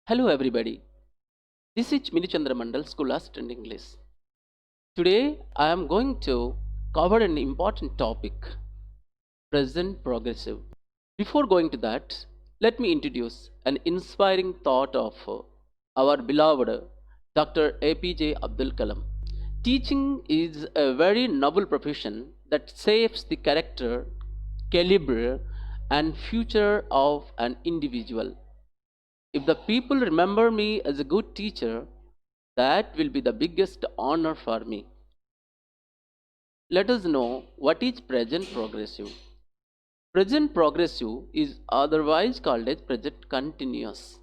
Hello everybody. This is Minichandra Mandal, School Assistant English. Today I am going to cover an important topic, present progressive. Before going to that, let me introduce an inspiring thought of our beloved Dr. APJ Abdul Kalam. Teaching is a very noble profession that shapes the character, caliber, and future of an individual. If the people remember me as a good teacher, that will be the biggest honor for me. Let us know what is present progressive. Present progressive is otherwise called as present continuous.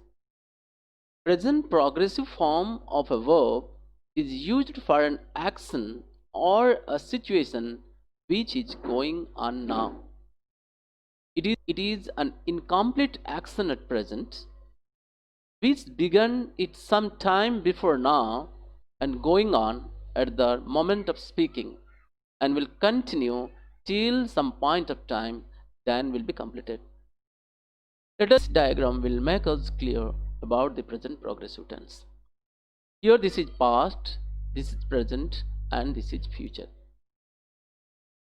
Present progressive form of a verb is used for an action or a situation which is going on now. It is an incomplete action at present which began it some time before now and going on at the moment of speaking and will continue till some point of time, then will be completed. Let us diagram will make us clear about the present progressive tense. Here this is past, this is present, and this is future.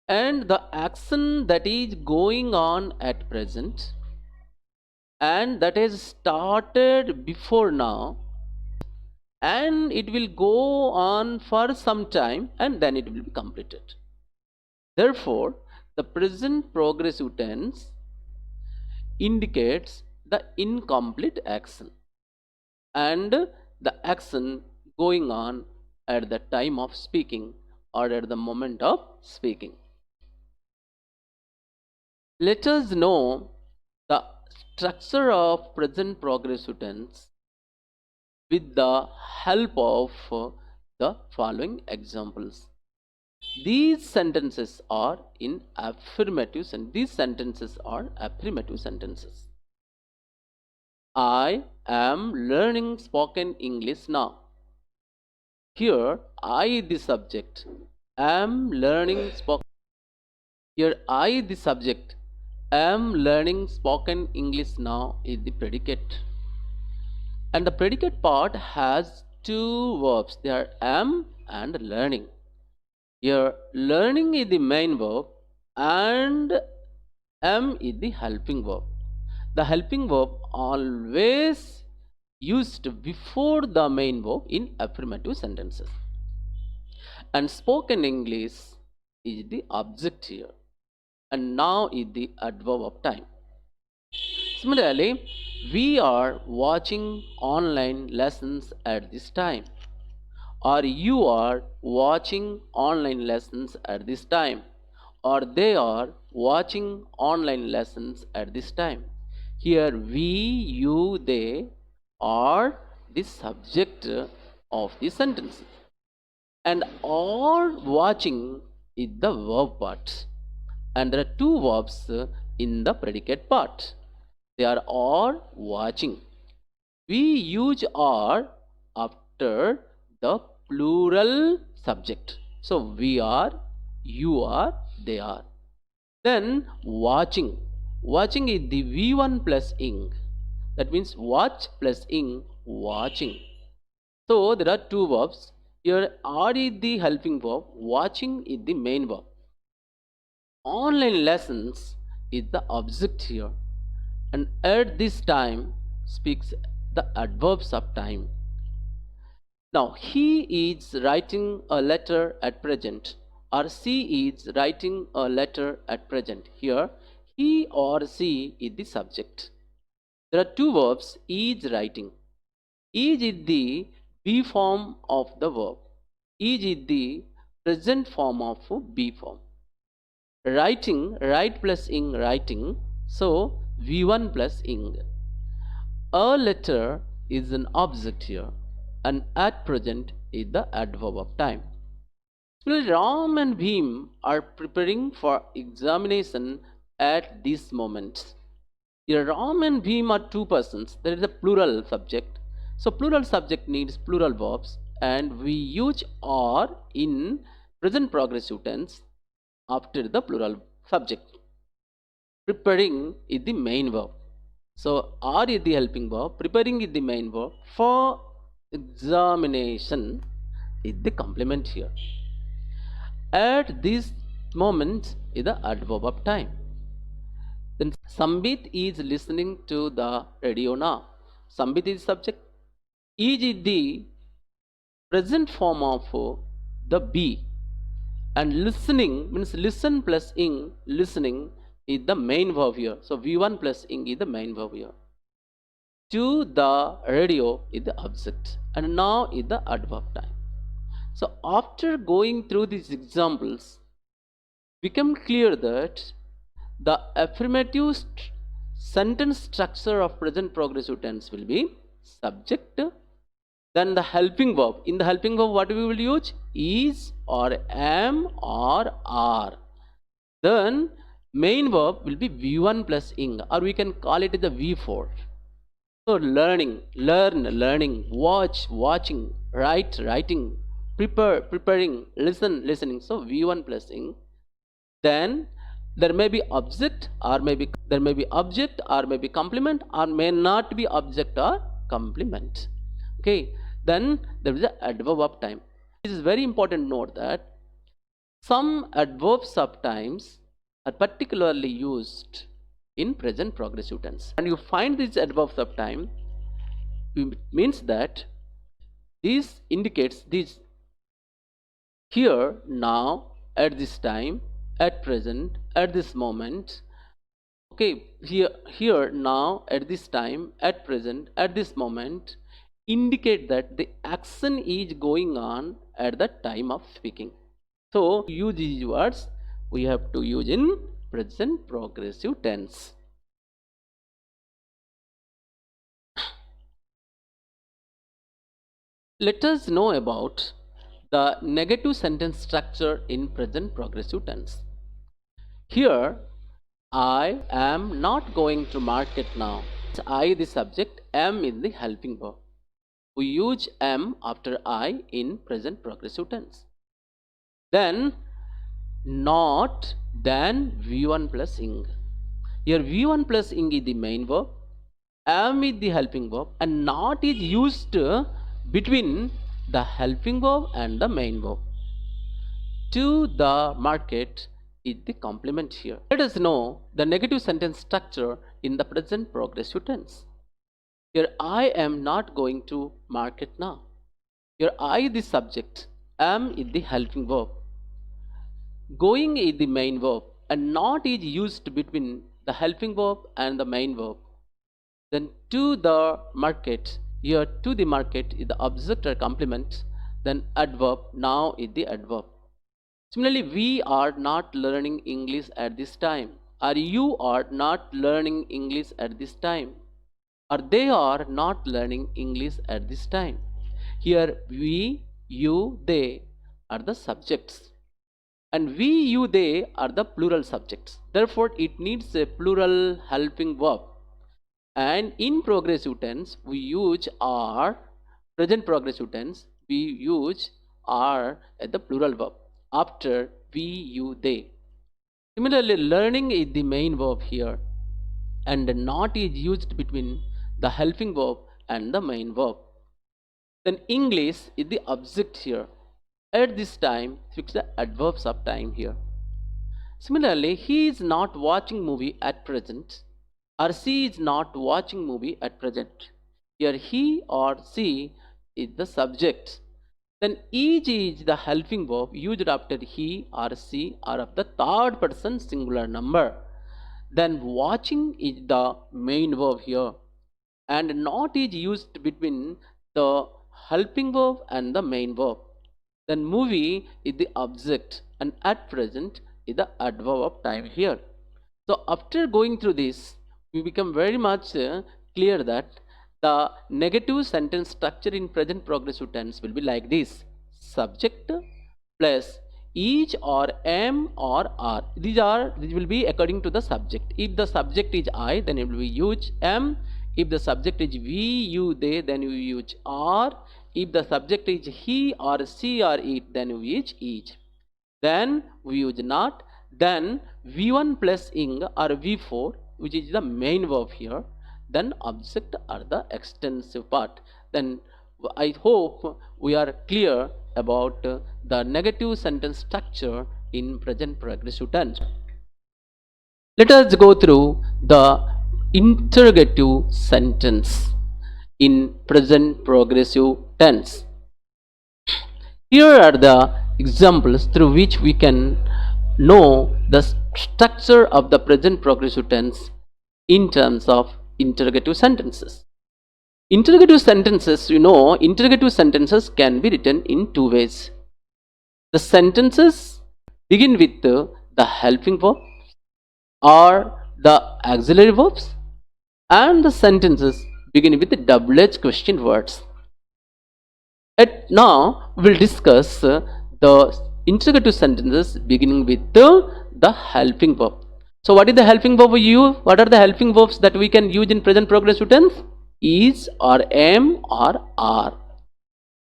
And the action that is going on at present and that has started before now, and it will go on for some time and then it will be completed. Therefore, the present progressive tense indicates the incomplete action and the action going on at the time of speaking or at the moment of speaking. Let us know the structure of present progressive tense with the help of the following examples. These sentences are in affirmative these sentences are affirmative sentences. I am learning spoken English now. Here I the subject, am learning spoken. Here I the subject, am learning spoken English now is the predicate. And the predicate part has two verbs. They are am and learning. Here learning is the main verb and am is the helping verb. The helping verb always used before the main verb in affirmative sentences. And spoken English is the object here. And now is the adverb of time. Similarly, we are watching online lessons at this time, or you are watching online lessons at this time, or they are watching online lessons at this time. Here we, you, they are the subject of the sentence, and are watching is the verb part, and there are two verbs in the predicate part. They are watching. We use are after the plural subject. So we are, you are, they are. Then watching. Watching is the V1 plus ing. That means watch plus ing, watching. So there are two verbs. Here are is the helping verb, watching is the main verb. Online lessons is the object here, and at this time speaks the adverbs of time. Now he is writing a letter at present, or she is writing a letter at present. Here he or she is the subject. There are two verbs, is writing. Is the be form of the verb. Is the present form of be form. Writing, write plus ing, writing. So V1 plus ing. A letter is an object here, and at present is the adverb of time. Well, Ram and Bhim are preparing for examination at this moment. Here Ram and Bhim are two persons. There is a plural subject. So plural subject needs plural verbs, and we use are in present progressive tense after the plural subject. Preparing is the main verb. So are is the helping verb, preparing is the main verb, for examination is the complement here. At this moment is the adverb of time. Then Sambit is listening to the radio now. Sambit is subject. Is the present form of the be, and listening means listen plus ing. Listening is the main verb here, so v1 plus ing is the main verb here. To the radio is the object, and now is the adverb time. So after going through these examples, become clear that the affirmative sentence structure of present progressive tense will be subject, then the helping verb. In the helping verb, what we will use? Is or am or are. Then main verb will be v1 plus ing, or we can call it the v4. So learning, learn, learning, watch, watching, write, writing, prepare, preparing, listen, listening. So v1 plus ing. Then there may be object, or maybe there may be object, or may be complement, or may not be object or complement. Okay, then there is a adverb of time. This is very important. Note that some adverbs of times are particularly used in present progressive tense, and you find these adverbs of time, it means that this indicates this here, now, at this time, at present, at this moment. Okay, here, now, at this time, at present, at this moment, indicate that the action is going on at the time of speaking. So use these words we have to use in present progressive tense. Let us know about the negative sentence structure in present progressive tense. Here, I am not going to market now. I the subject, am is the helping verb. We use am after I in present progressive tense. Then not, then v1 plus ing. Here v1 plus ing is the main verb, am is the helping verb, and not is used between the helping verb and the main verb. To the market is the complement here. Let us know the negative sentence structure in the present progressive tense. Here, I am not going to market now. Here, I the subject, am is the helping verb, going is the main verb, and not is used between the helping verb and the main verb. Then to the market, here to the market is the object or complement, then adverb, now is the adverb. Similarly, we are not learning English at this time, or you are not learning English at this time, or they are not learning English at this time. Here we, you, they are the subjects, and we, you, they are the plural subjects. Therefore it needs a plural helping verb. And in progressive tense we use are, present progressive tense we use are as the plural verb after we, you, they. Similarly, learning is the main verb here, and not is used between the helping verb and the main verb. Then English is the object here. At this time, fix the adverbs of time here. Similarly, he is not watching movie at present, or she is not watching movie at present. Here he or she is the subject. Then is the helping verb used after he or she or of the third person singular number. Then watching is the main verb here, and not is used between the helping verb and the main verb. Then movie is the object, and at present is the adverb of time here. So after going through this, we become very much clear that the negative sentence structure in present progressive tense will be like this: subject plus is or am or are. These will be according to the subject. If the subject is I, then it will be use am. If the subject is we, you, they, then you use are. If the subject is he or she or it, then we use is. Then we use not. Then v1 plus ing or v4, which is the main verb here. then object are the extensive part. Then I hope we are clear about the negative sentence structure in present progressive tense. Let us go through the interrogative sentence in present progressive tense. Here are the examples through which we can know the structure of the present progressive tense in terms of interrogative sentences. Interrogative sentences, interrogative sentences can be written in two ways. The sentences begin with the helping verb or the auxiliary verbs, and the sentences begin with the double-edged question words. Now we will discuss the interrogative sentences beginning with the helping verb. So what is the helping verb we use? What are the helping verbs that we can use in present progressive tense? Is or am or are.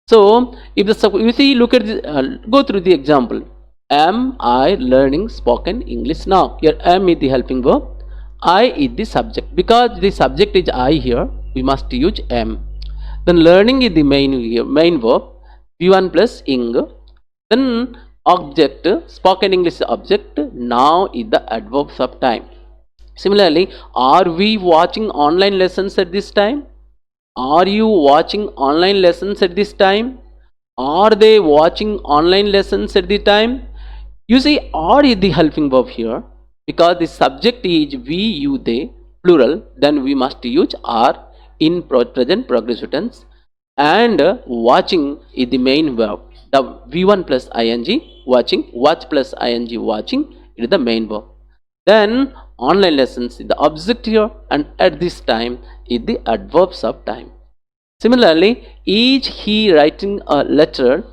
So if you see, look at go through the example. Am I learning spoken English now? Here am is the helping verb, I is the subject. Because the subject is I here, we must use am. Then learning is the main verb, V1 plus ing. Then object, spoken English object, now is the adverbs of time. Similarly, are we watching online lessons at this time? Are you watching online lessons at this time? Are they watching online lessons at the time? You see, are is the helping verb here. Because the subject is we, you, they, plural, then we must use are in present progressive tense. And watching is the main verb. The V1 plus ing, watching, watch plus ing, watching, it is the main verb. Then online lessons is the object here, and at this time is the adverbs of time. Similarly, is he writing a letter,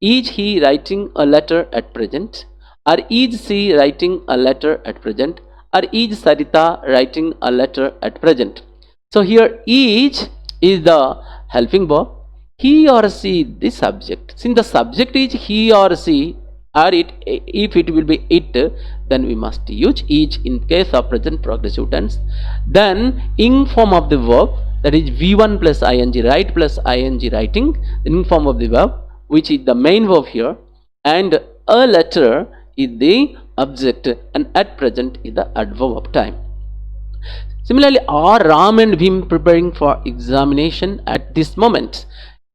is he writing a letter at present? Or is she writing a letter at present? Or is Sarita writing a letter at present? So here is the helping verb, he or she is the subject. Since the subject is he or she, or it, if it will be it, then we must use is in case of present progressive tense. Then ing form of the verb, that is V1 plus ing, write plus ing, writing, the ing form of the verb, which is the main verb here, and a letter is the object, and at present is the adverb of time. Similarly, are Ram and Bhim preparing for examination at this moment?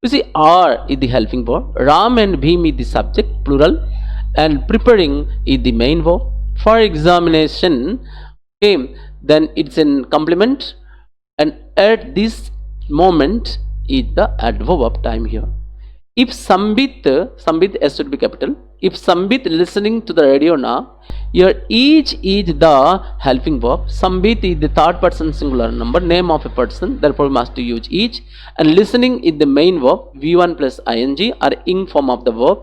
You see, are is the helping verb, Ram and Bhim is the subject, plural, and preparing is the main verb. For examination, okay, then it's in complement, and at this moment is the adverb of time here. If Sambit S should be capital. If Sambit listening to the radio now, here each is the helping verb. Sambit is the third person singular number, name of a person, therefore we must use each. And listening is the main verb, V1 plus ing, or ing form of the verb,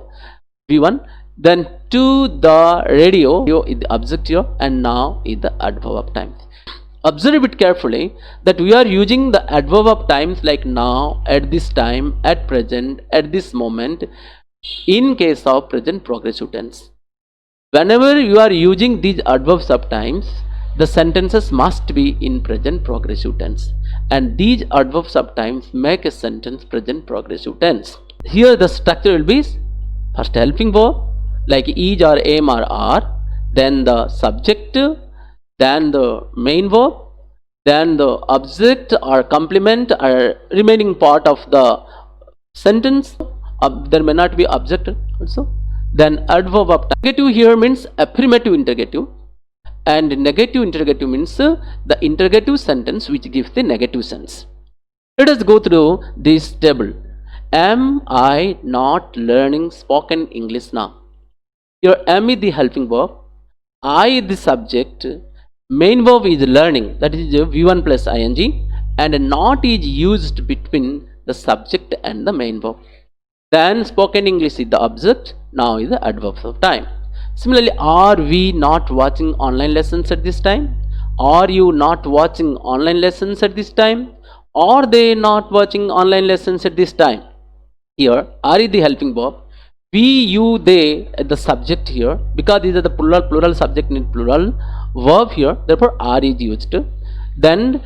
V1. Then to the radio is the object here, and now is the adverb of time. Observe it carefully that we are using the adverb of times like now, at this time, at present, at this moment, in case of present progressive tense. Whenever you are using these adverbs of times, the sentences must be in present progressive tense, and these adverbs of times make a sentence present progressive tense. Here the structure will be first helping verb like is or am or are, then the subject, then the main verb, then the object or complement or remaining part of the sentence. There may not be object also. Then adverb of time. Negative here means affirmative interrogative, and negative interrogative means the interrogative sentence which gives the negative sense. Let us go through this table. Am I not learning spoken English now? Here am is the helping verb, I is the subject, main verb is learning, that is V1 plus ing, and not is used between the subject and the main verb. Then spoken English is the object, now is the adverbs of time. Similarly, are we not watching online lessons at this time? Are you not watching online lessons at this time? Are they not watching online lessons at this time? Here are is the helping verb, we, you, they the subject here, because these are the plural subject in plural, verb here, therefore are is used. Then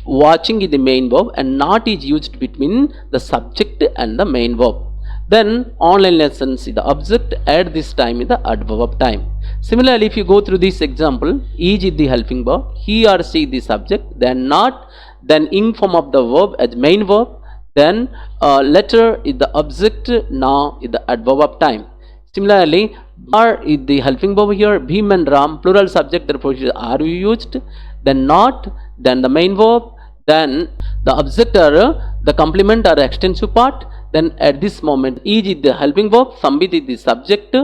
watching is the main verb and not is used between the subject and the main verb. Then online lessons is the object, at this time is the adverb of time. Similarly, if you go through this example, is the helping verb, he or she the subject, then not, then in form of the verb as main verb, then letter is the object, now is the adverb of time. Similarly, are is the helping verb here, Bhim and Ram, plural subject, therefore are used, then not, then the main verb, then the object or the complement or extensive part, then at this moment is the helping verb, Sambit is the subject,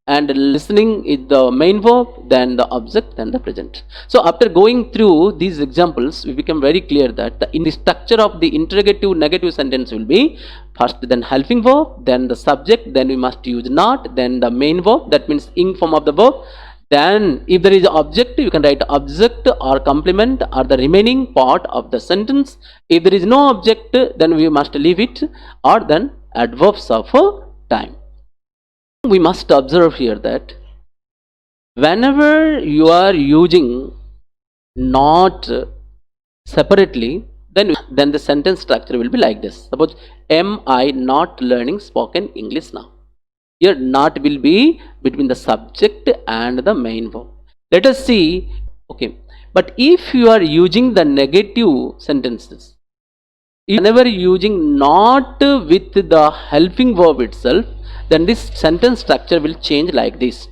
and listening is the main verb, then the object, then the present. So after going through these examples, we become very clear that in the structure of the interrogative negative sentence will be first then helping verb, then the subject, then we must use not, then the main verb, that means in form of the verb. Then if there is an object, you can write object or complement or the remaining part of the sentence. If there is no object, then we must leave it, or then adverbs of time. We must observe here that whenever you are using not separately, then the sentence structure will be like this. Suppose, am I not learning spoken English now? Here not will be between the subject and the main verb. Let us see. Okay, but if you are using the negative sentences, whenever using not with the helping verb itself, then this sentence structure will change like this.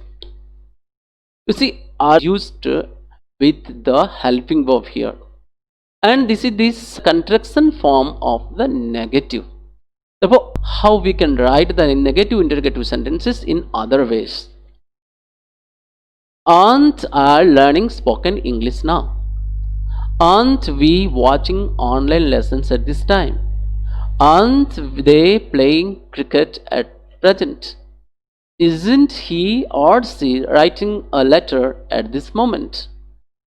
You see, are used with the helping verb here, and this is this contraction form of the negative. Therefore, how we can write the negative interrogative sentences in other ways? Aren't I learning spoken English now? Aren't we watching online lessons at this time? Aren't they playing cricket at present? Isn't he or she writing a letter at this moment?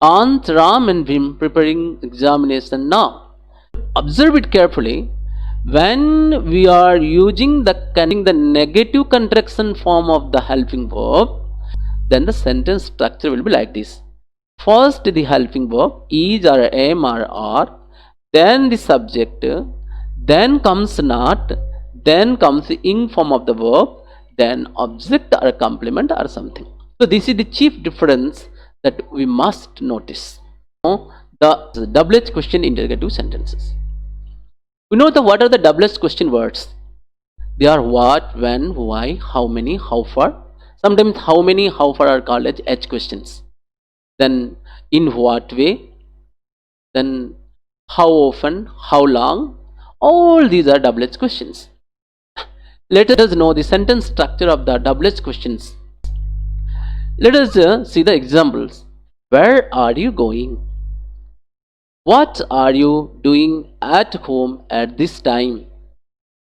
Aren't Ram and Bhim preparing examination now? Observe it carefully. When we are using the negative contraction form of the helping verb, then the sentence structure will be like this. First the helping verb, is or am or are, then the subject, then comes not, then comes the in form of the verb, then object or complement or something. So this is the chief difference that we must notice. The double H question interrogative sentences. We know what are the double H question words. They are what, when, why, how many, how far. Sometimes how many, how far are called as H questions. Then in what way, then how often, how long. All these are double H questions. Let us know the sentence structure of the double H questions. Let us see the examples. Where are you going? What are you doing at home at this time?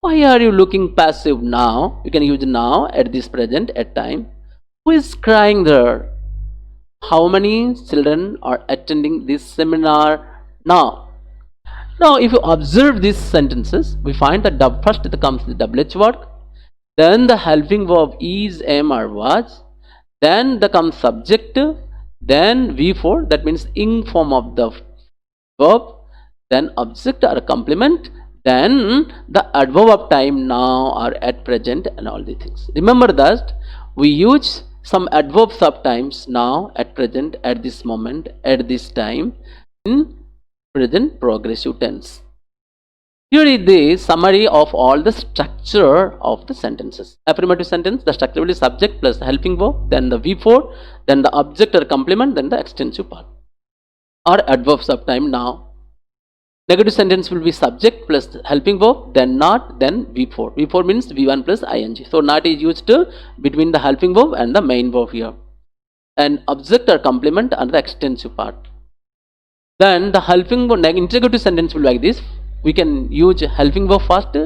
Why are you looking passive now? You can use now, at this present, at time. Who is crying there? How many children are attending this seminar now? Now, if you observe these sentences, we find that first comes the double H word, then the helping verb is, am or was, then comes subject, then V4, that means in form of the verb, then object or complement, then the adverb of time, now or at present, and all these things. Remember that we use some adverbs of times, now, at present, at this moment, at this time, in present progressive tense. Here is the summary of all the structure of the sentences. Affirmative sentence, the structure will be subject plus the helping verb, then the V4, then the object or complement, then the extensive part or adverbs of time, now. Negative sentence will be subject plus helping verb, then not, then V4. V4 means V1 plus ing. So not is used between the helping verb and the main verb here. And object or complement and the extensive part. Then the helping verb, interrogative sentence will be like this. We can use helping verb first,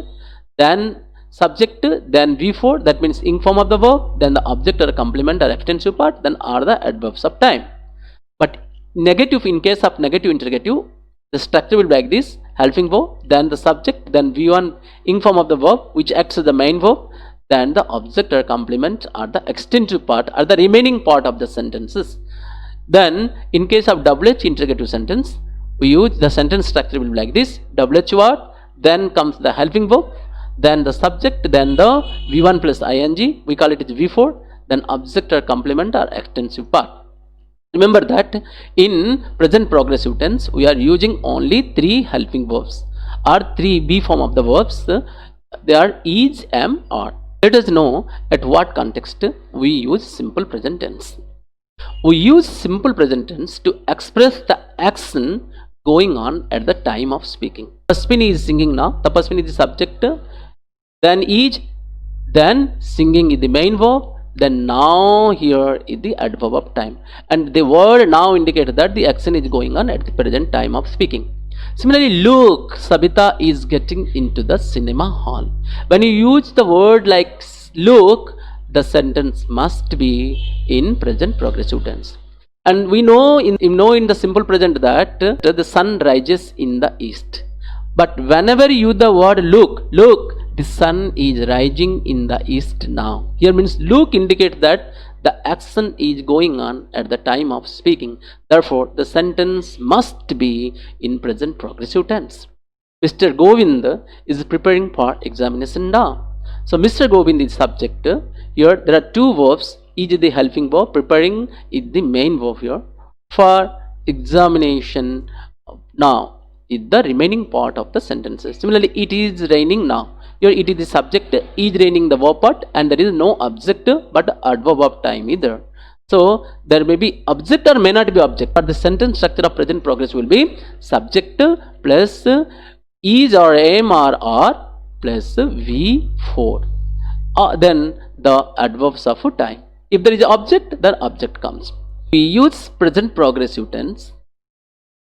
then subject, then V4, that means in form of the verb, then the object or complement or extensive part, then are the adverbs of time. But negative, in case of negative interrogative, the structure will be like this: helping verb, then the subject, then V1 in form of the verb which acts as the main verb, then the object or complement or the extensive part or the remaining part of the sentences. Then in case of WH interrogative sentence, we use the sentence structure will be like this: WH word, then comes the helping verb, then the subject, then the V1 plus ing, we call it as V4, then object or complement or extensive part. Remember that in present progressive tense we are using only three helping verbs or three B form of the verbs. They are is, am, are. Let us know at what context we use simple present tense. We use simple present tense to express the action going on at the time of speaking. Tapaswini is singing now. Tapaswini is the subject. Then is, then singing is the main verb. Then now here is the adverb of time. And the word now indicates that the action is going on at the present time of speaking. Similarly, look, Sabita is getting into the cinema hall. When you use the word like look, the sentence must be in present progressive tense. And we know in the simple present that the sun rises in the east. But whenever you use the word look, the sun is rising in the east now. Here means look indicates that the action is going on at the time of speaking. Therefore, the sentence must be in present progressive tense. Mr. Govind is preparing for examination now. So, Mr. Govind is subject. Here there are two verbs. Is the helping verb, preparing is the main verb here. For examination now is the remaining part of the sentences. Similarly, it is raining now. Here it is the subject, is raining the verb part, and there is no object but adverb of time either. So there may be object or may not be object, but the sentence structure of present progress will be subject plus is or am or are plus V4. Then the adverbs of time. If there is an object, then object comes. We use present progressive tense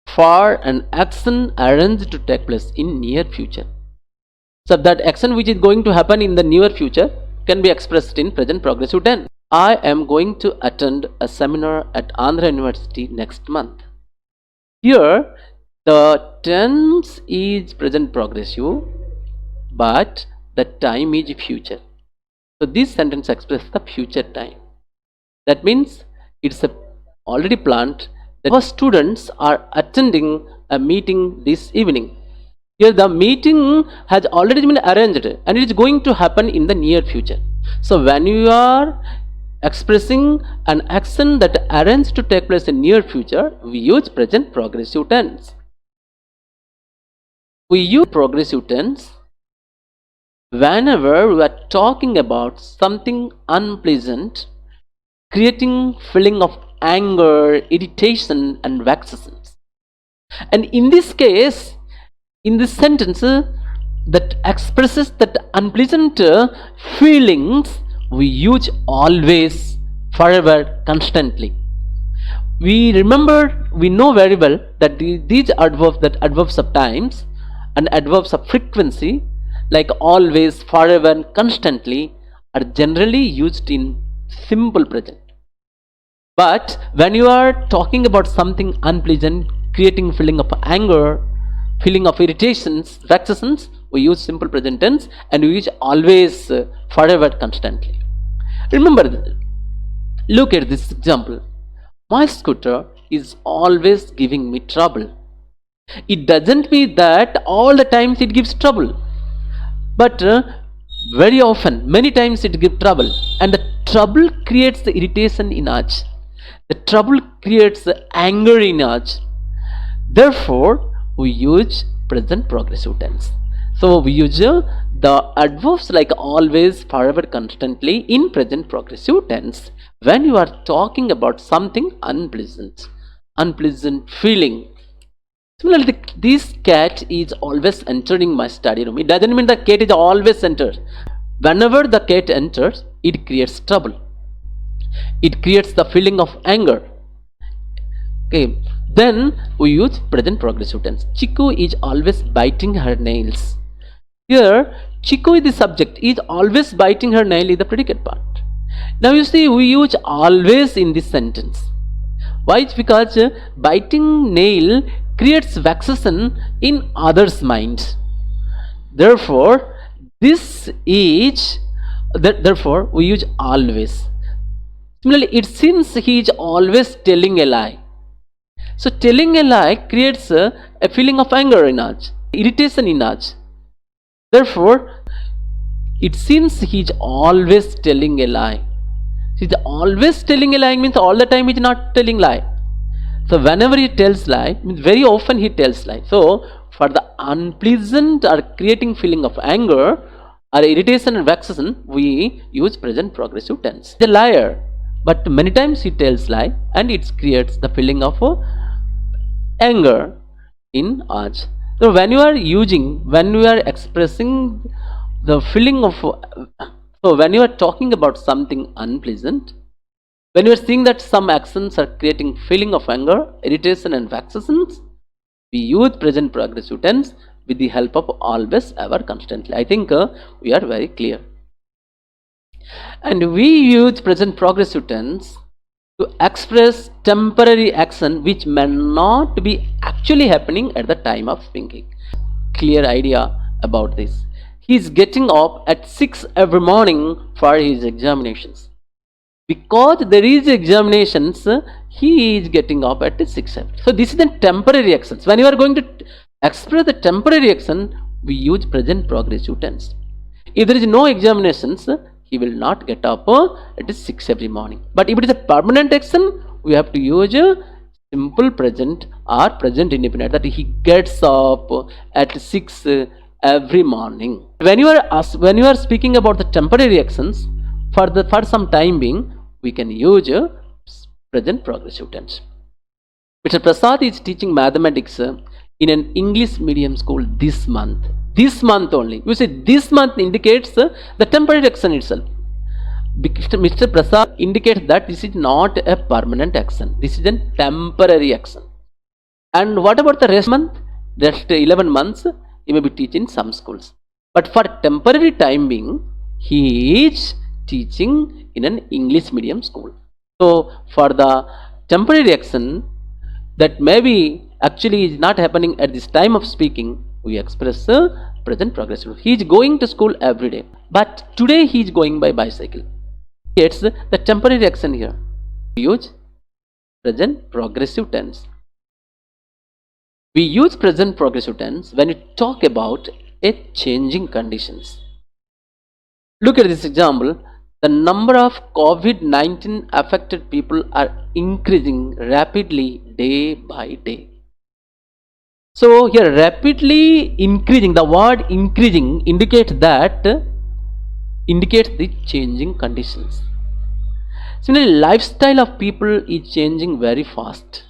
for an action arranged to take place in near future. So that action which is going to happen in the near future can be expressed in present progressive tense. I am going to attend a seminar at Andhra University next month. Here the tense is present progressive, but the time is future. So this sentence expresses the future time. That means it's already planned that our students are attending a meeting this evening. Here the meeting has already been arranged and it is going to happen in the near future. So when you are expressing an action that arranged to take place in near future, we use present progressive tense. We use progressive tense whenever we are talking about something unpleasant, creating feeling of anger, irritation and vexation. And in this case, in this sentence that expresses that unpleasant feelings, we use always, forever, constantly. We know very well that these adverbs of times and adverbs of frequency like always, forever and constantly are generally used in simple present. But when you are talking about something unpleasant, creating feeling of anger, feeling of irritations, vexations, we use simple present tense and we use always, forever, constantly. Remember, look at this example. My scooter is always giving me trouble. It doesn't mean that all the times it gives trouble, but very often, many times it gives trouble, and the trouble creates the irritation in us. The trouble creates the anger in us. Therefore, we use present progressive tense. So we use the adverbs like always, forever, constantly in present progressive tense when you are talking about something unpleasant feeling. Similarly, this cat is always entering my study room. It doesn't mean the cat is always entered. Whenever the cat enters, it creates trouble. It creates the feeling of anger. Okay. Then we use present progressive tense. Chiku is always biting her nails. Here, Chiku is the subject, is always biting her nail is the predicate part. Now you see, we use always in this sentence. Why? It's because biting nail creates vexation in others' minds. Therefore, therefore we use always. Similarly, it seems he is always telling a lie. So telling a lie creates a feeling of anger in us, irritation in us. Therefore, it seems he is always telling a lie. He's always telling a lie means all the time he's not telling lie. So whenever he tells lie, means very often he tells lie. So for the unpleasant or creating feeling of anger or irritation and vexation, we use present progressive tense. The liar, but many times he tells lie, and it creates the feeling of anger in us. So when you are expressing the feeling of, so when you are talking about something unpleasant, when you are seeing that some actions are creating feeling of anger, irritation and vexations, we use present progressive tense with the help of always, ever, constantly. I think we are very clear. And we use present progressive tense to express temporary action which may not be actually happening at the time of speaking. Clear idea about this. He is getting up at 6 every morning for his examinations. Because there is examinations, he is getting up at 6 every. So this is the temporary actions. When you are going to express the temporary action, we use present progressive tense. If there is no examinations, he will not get up at 6 every morning. But if it is a permanent action, we have to use a simple present or present indefinite, that he gets up at 6 every morning. When you are speaking about the temporary actions, for some time being, we can use present progressive tense. Mr. Prasad is teaching mathematics in an English medium school this month. This month only. You see, this month indicates the temporary action itself. Mr. Prasad indicates that this is not a permanent action. This is a temporary action. And what about the rest month? Rest 11 months, he may be teaching some schools. But for temporary time being, he is teaching in an English medium school. So for the temporary action that maybe actually is not happening at this time of speaking, we express present progressive. He is going to school every day, but today he is going by bicycle. It's the temporary action here. We use present progressive tense. We use present progressive tense when we talk about a changing conditions. Look at this example. The number of COVID-19 affected people are increasing rapidly day by day. So here, rapidly increasing, the word increasing indicates the changing conditions. Similarly, lifestyle of people is changing very fast.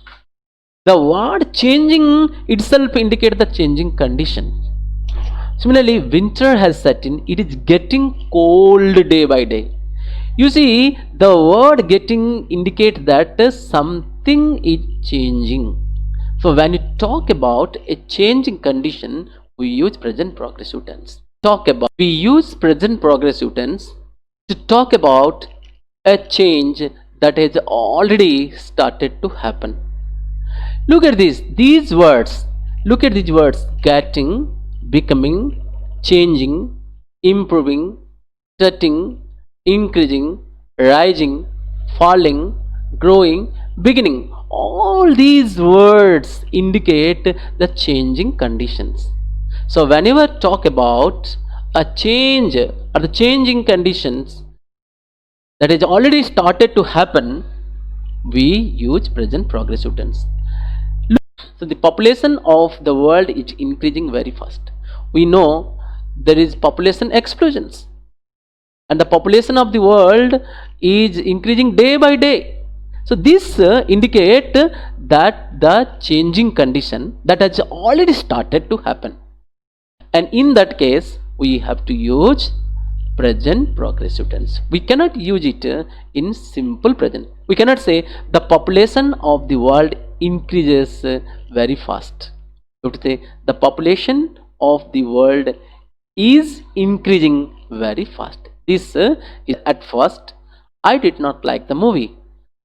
The word changing itself indicates the changing condition. Similarly, winter has set in. It is getting cold day by day. You see, the word getting indicates that something is changing. So when you talk about a changing condition, we use present progressive tense. We use present progressive tense to talk about a change that has already started to happen. Look at these words. Look at these words: getting, becoming, changing, improving, setting, increasing, rising, falling, growing, beginning. All these words indicate the changing conditions. So whenever talk about a change or the changing conditions that has already started to happen, we use present progressive tense. So the population of the world is increasing very fast. We know there is population explosions, and the population of the world is increasing day by day. So this indicate that the changing condition that has already started to happen, and in that case we have to use present progressive tense. We cannot use it in simple present. We cannot say the population of the world increases very fast. We have to say the population of the world is increasing very fast. This is, at first I did not like the movie,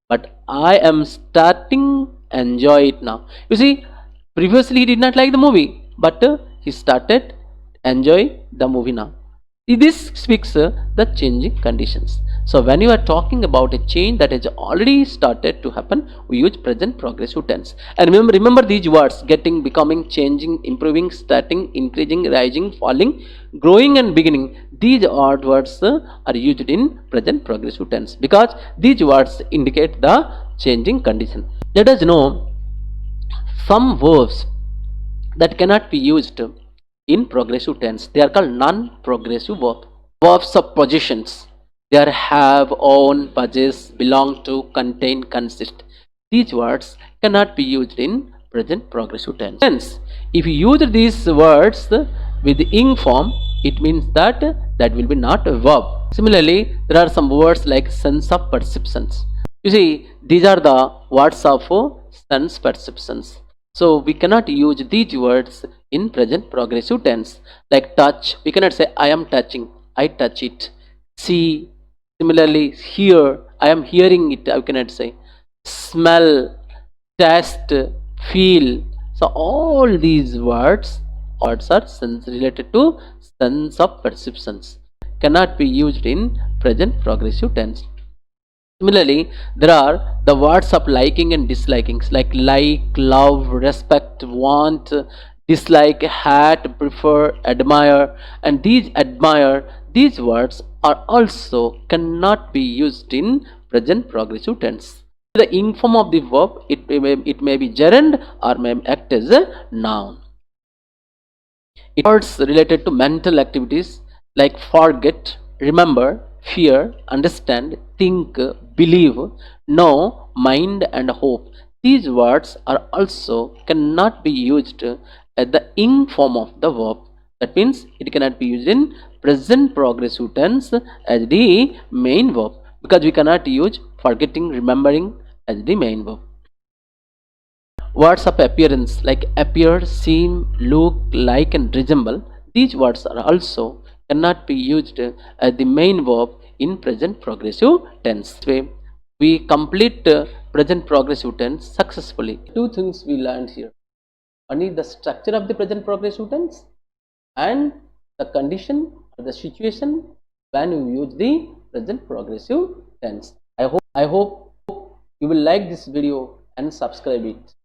but I am starting enjoy it now. You see, previously he did not like the movie, but he started enjoy the movie now. This speaks the changing conditions. So when you are talking about a change that has already started to happen, we use present progressive tense. And remember these words: getting, becoming, changing, improving, starting, increasing, rising, falling, growing, and beginning. These odd words are used in present progressive tense because these words indicate the changing condition. Let us know some verbs that cannot be used in progressive tense. They are called non-progressive verbs. Verbs of positions. They are have, own, possess, belong to, contain, consist. These words cannot be used in present progressive tense. Hence, if you use these words with ing form, it means that that will be not a verb. Similarly, there are some words like sense of perceptions. You see, these are the words of sense perceptions. So we cannot use these words in present progressive tense. Like touch, we cannot say I am touching, I touch it. See, similarly, hear, I am hearing it, I cannot say. Smell, taste, feel. So all these words are sense related to sense of perceptions. Cannot be used in present progressive tense. Similarly, there are the words of liking and dislikings like love, respect, want, dislike, hate, prefer, admire, and these words are also cannot be used in present progressive tense. The ing form of the verb, it may be gerund or may act as a noun. Words related to mental activities like forget, remember, fear, understand, think, believe, know, mind, and hope. These words are also cannot be used at the ing form of the verb. That means it cannot be used in present progressive tense as the main verb because we cannot use forgetting, remembering as the main verb. Words of appearance like appear, seem, look, like, and resemble. These words are also cannot be used as the main verb in present progressive tense. This way, we complete present progressive tense successfully. Two things we learned here. One is the structure of the present progressive tense and the condition or the situation when you use the present progressive tense. I hope you will like this video and subscribe it.